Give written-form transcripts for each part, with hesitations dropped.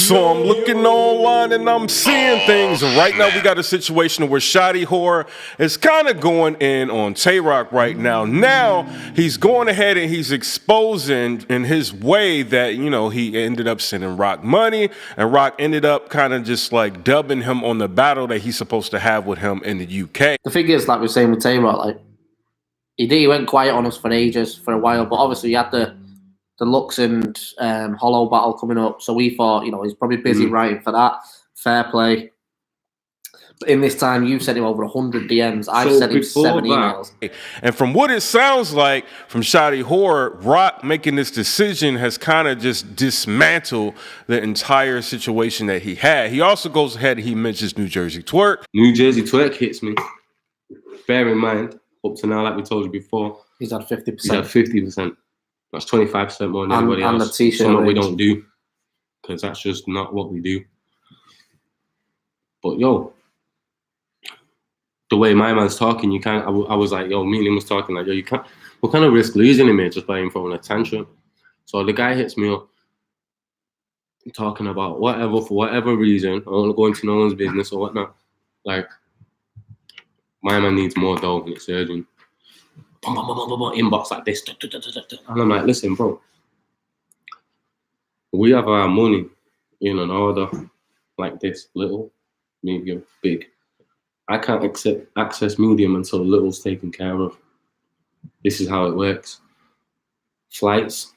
So I'm looking online and I'm seeing things. And right now we got a situation where SHOTTY HORROH is kind of going in on Tay Roc right now. Now he's going ahead and he's exposing in his way that, you know, he ended up sending Roc money, and Roc ended up kind of just like dubbing him on the battle that he's supposed to have with him in the UK. The thing is, like we were saying with Tay Roc, like he went quiet on us for ages, for a while, but obviously he had the Lux and Hollow battle coming up, so we thought, you know, he's probably busy writing for that. Fair play. But in this time, you've sent him over 100 DMs. I've sent him 7 emails. And from what it sounds like from SHOTTY HORROH, Roc making this decision has kind of just dismantled the entire situation that he had. He also goes ahead and he mentions New Jersey Twerk. New Jersey Twerk hits me. Bear in mind, up to now, like we told you before, he's had 50%. He's had 50%. That's 25% more than anybody else. And the t-shirt something we don't do, because that's just not what we do. But yo, the way my man's talking, you can't. I was like, yo, me and him was talking like, yo, you can't. We'll kind of risk losing him here just by him throwing a tantrum. So the guy hits me up, talking about whatever, for whatever reason. I don't want to go into no one's business or whatnot. Like, my man needs more dough and it's urgent. Inbox like this. And I'm like, listen, bro, we have our money in an order like this: little, medium, big. I can't access medium until little's taken care of. This is how it works. Flights,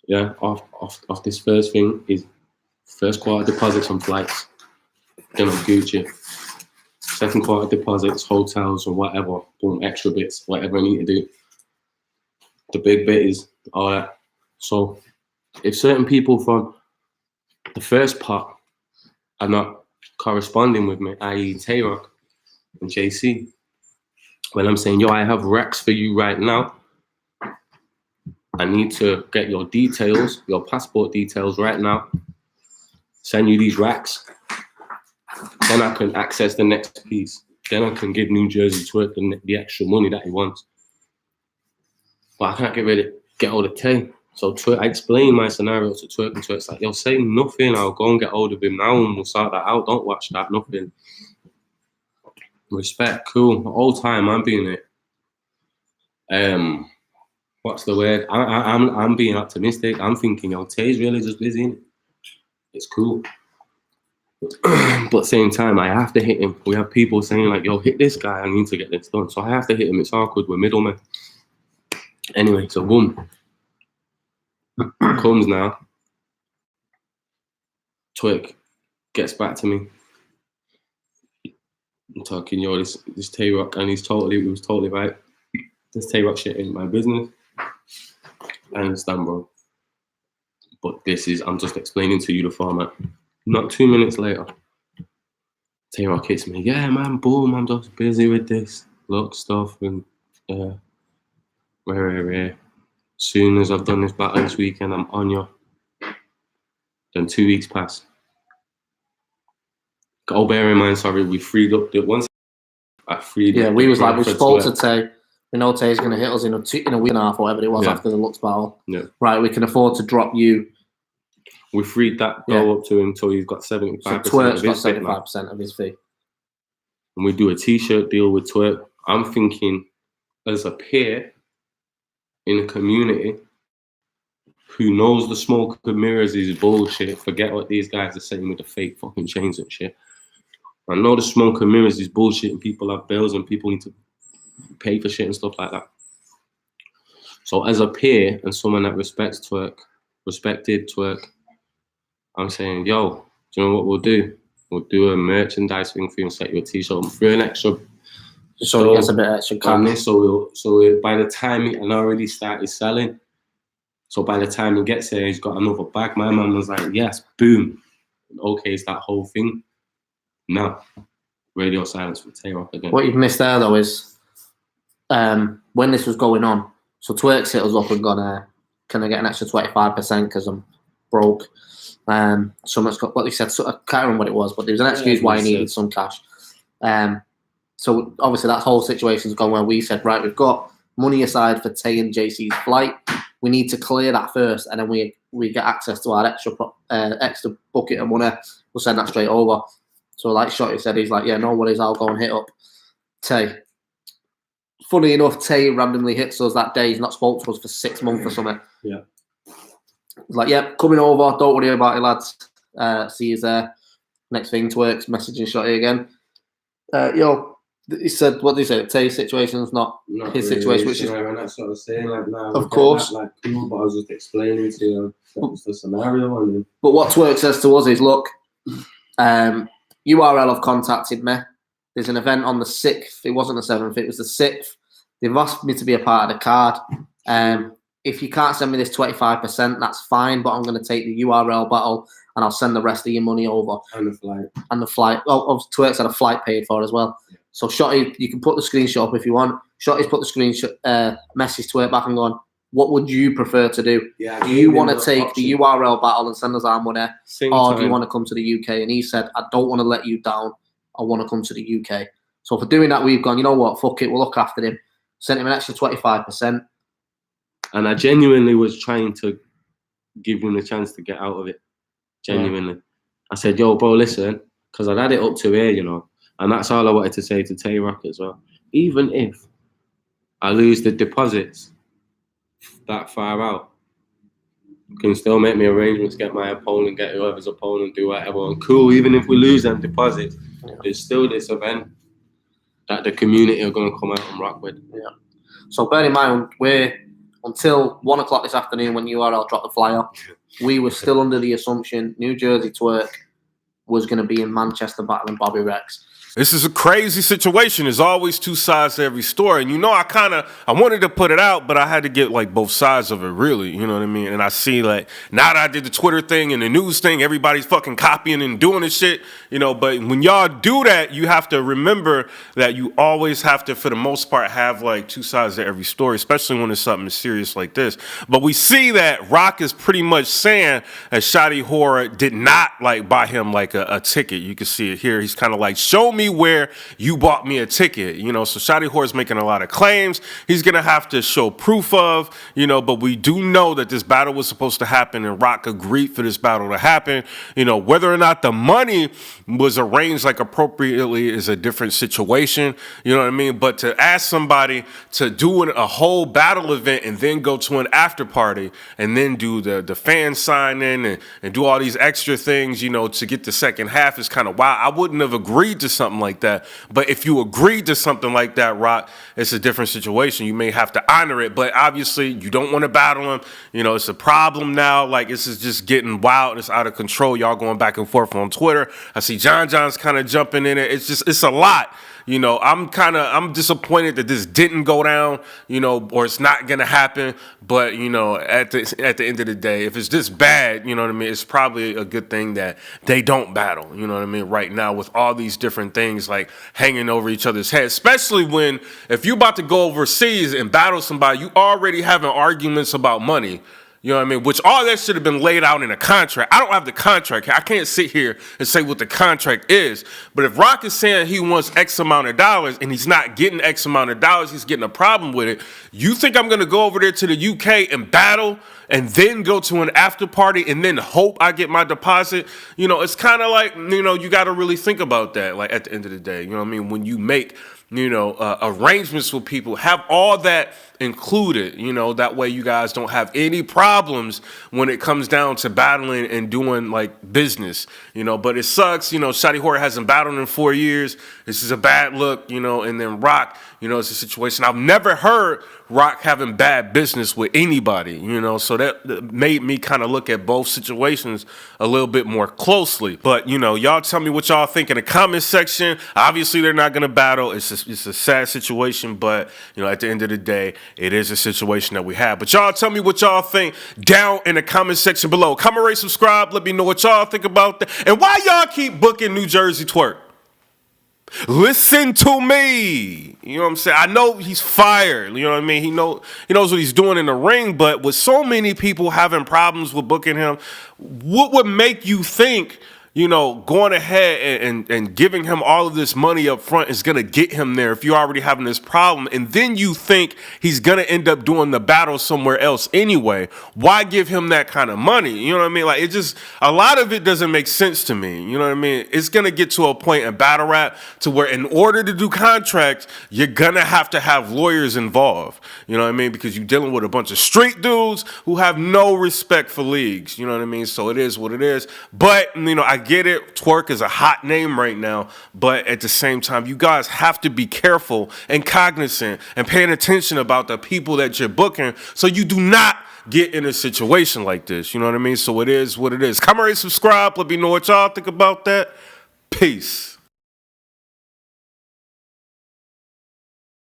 yeah, off this first thing is first quarter deposits on flights. Then on Gucci. Second quarter deposits, hotels or whatever, boom, extra bits, whatever I need to do. The big bit is all that. So if certain people from the first part are not corresponding with me, i.e. Tay Roc and JC, when I'm saying, yo, I have racks for you right now, I need to get your details, your passport details right now, send you these racks. Then I can access the next piece. Then I can give New Jersey Twerk the extra money that he wants. But I can't get hold of Tay. So Twerk, I explained my scenario to Twerk, and Twerk's like, yo, say nothing. I'll go and get hold of him now and we'll sort that out. Don't watch that, nothing. Respect, cool. The whole time I'm being it. What's the word? I'm being optimistic. I'm thinking, yo, Tay's really just busy, innit? It's cool. But at the same time, I have to hit him. We have people saying like, yo, hit this guy, I need to get this done. So I have to hit him. It's awkward, we're middlemen. Anyway, so boom. Comes now. Twerk gets back to me. I'm talking, yo, this Tay Roc, and he was totally right. This Tay Roc shit ain't my business. I understand, bro. But I'm just explaining to you the format. Not 2 minutes later, Tay Roc hits me. Yeah, man, boom, I'm just busy with this look stuff and rare. Soon as I've done this battle this weekend, I'm on you. Then 2 weeks pass. Oh, bear in mind, sorry, we freed up the once. I freed. Yeah, we was like, we spoke to Tay. We know Tay's going to hit us in a week and a half or whatever it was after the Lux battle. Yeah. Right, we can afford to drop you. We freed that go up to him until he's got 75%. So Twerk's got 75% of his fee. And we do a t-shirt deal with Twerk. I'm thinking, as a peer in a community who knows the smoke and mirrors is bullshit, forget what these guys are saying with the fake fucking chains and shit. I know the smoke and mirrors is bullshit and people have bills and people need to pay for shit and stuff like that. So as a peer and someone that respected Twerk, I'm saying, yo, do you know what we'll do? We'll do a merchandise thing for you and set you a t-shirt for an extra. So he gets a bit extra cash. So by the time he already started selling, so by the time he gets there, he's got another bag. My man was like, yes, boom. Okay, it's that whole thing. No. Radio silence for Tay Roc again. What you've missed there, though, is when this was going on, so Twerk's hit us up and gone, can I get an extra 25% because I'm broke? Someone's got, what they said, so I can't remember what it was, but there was an excuse why he needed some cash. So obviously that whole situation's gone where we said, right, we've got money aside for Tay and JC's flight. we need to clear that first, and then we get access to our extra bucket of money. We'll send that straight over. So like Shotty said, he's like, yeah, no worries, I'll go and hit up Tay. Funny enough, Tay randomly hits us that day. He's not spoke to us for 6 months or something. Yeah. He's like, yeah, coming over. Don't worry about it, lads. See you there. Next thing, Twerk's messaging Shotty again. He said, what did he say? Tay's situation's not his really situation, which is... And that's what I was saying, like, nah, of course. That, like, cool, but I was just explaining to you what's the scenario. And but what Twerk says to us is, look, URL have contacted me. There's an event on the 6th. It wasn't the 7th. It was the 6th. They've asked me to be a part of the card. If you can't send me this 25%, that's fine, but I'm going to take the URL battle and I'll send the rest of your money over. And the flight. And the flight. Oh, Twerk's had a flight paid for as well. Yeah. So Shotty, you can put the screenshot up if you want. Shotty's put the screenshot, message Twerk back and gone, what would you prefer to do? Yeah, do you want to take option. The URL battle and send us our money? Or do you want to come to the UK? And he said, I don't want to let you down. I want to come to the UK. So for doing that, we've gone, you know what, fuck it, we'll look after him. Sent him an extra 25%. And I genuinely was trying to give him the chance to get out of it. Genuinely. Yeah. I said, yo, bro, listen, because I'd had it up to here, you know. And that's all I wanted to say to Tay Roc as well. Even if I lose the deposits that far out, you can still make me arrangements, get my opponent, get whoever's opponent, do whatever. And cool, even if we lose them deposits, there's still this event that the community are going to come out and rock with. Yeah. So bear in mind, we're until 1 o'clock this afternoon when URL dropped the flyer, we were still under the assumption New Jersey Twerk was going to be in Manchester battling Bobby Rex. This is a crazy situation. There's always two sides to every story. And, you know, I wanted to put it out, but I had to get, like, both sides of it, really. You know what I mean? And I see, like, now that I did the Twitter thing and the news thing, everybody's fucking copying and doing this shit, you know. But when y'all do that, you have to remember that you always have to, for the most part, have, like, two sides to every story, especially when it's something serious like this. But we see that Roc is pretty much saying that SHOTTY HORROH did not, like, buy him, like, a ticket. You can see it here. He's kind of like, show me where you bought me a ticket, you know. So SHOTTY HORROH is making a lot of claims he's gonna have to show proof of, you know, but we do know that this battle was supposed to happen and Roc agreed for this battle to happen. You know, whether or not the money was arranged like appropriately is a different situation, you know what I mean? But to ask somebody to do a whole battle event and then go to an after party and then do the fan sign in and do all these extra things, you know, to get the second half is kind of wild. I wouldn't have agreed to something like that. But if you agreed to something like that, Roc, it's a different situation. You may have to honor it, but obviously you don't want to battle him. You know, it's a problem now. Like, this is just getting wild. It's out of control. Y'all going back and forth on Twitter. I see John's kind of jumping in it. It's a lot. You know, I'm disappointed that this didn't go down, you know, or it's not going to happen. But, you know, at the end of the day, if it's this bad, you know what I mean, it's probably a good thing that they don't battle, you know what I mean, right now with all these different things like hanging over each other's heads, especially when if you're about to go overseas and battle somebody, you already having arguments about money. You know what I mean? Which all that should have been laid out in a contract. I don't have the contract. I can't sit here and say what the contract is. But if Roc is saying he wants X amount of dollars and he's not getting X amount of dollars, he's getting a problem with it. You think I'm going to go over there to the UK and battle and then go to an after party and then hope I get my deposit? You know, it's kind of like, you know, you got to really think about that. Like at the end of the day, you know what I mean? When you make, you know, arrangements with people, have all that included, you know, that way you guys don't have any problems when it comes down to battling and doing like business, you know. But it sucks, you know, SHOTTY HORROH hasn't battled in 4 years. This is a bad look, you know. And then Roc, you know, it's a situation I've never heard Roc having bad business with anybody, you know. So that made me kind of look at both situations a little bit more closely. But, you know, y'all tell me what y'all think in the comment section. Obviously, they're not going to battle. It's a sad situation, but, you know, at the end of the day, it is a situation that we have. But y'all tell me what y'all think down in the comment section below. Comment, rate, subscribe. Let me know what y'all think about that. And why y'all keep booking New Jersey Twerk? Listen to me. You know what I'm saying? I know he's fired. You know what I mean? He knows what he's doing in the ring, but with so many people having problems with booking him, what would make you think you know, going ahead and giving him all of this money up front is going to get him there if you're already having this problem. And then you think he's going to end up doing the battle somewhere else anyway. Why give him that kind of money? You know what I mean? Like, it just, a lot of it doesn't make sense to me. You know what I mean? It's going to get to a point in battle rap to where in order to do contracts, you're going to have lawyers involved. You know what I mean? Because you're dealing with a bunch of street dudes who have no respect for leagues. You know what I mean? So it is what it is. But, you know, I get it. Twork is a hot name right now, but at the same time, you guys have to be careful and cognizant and paying attention about the people that you're booking so you do not get in a situation like this. You know what I mean? So it is what it is. Comment, rate, subscribe. Let me know what y'all think about that. Peace.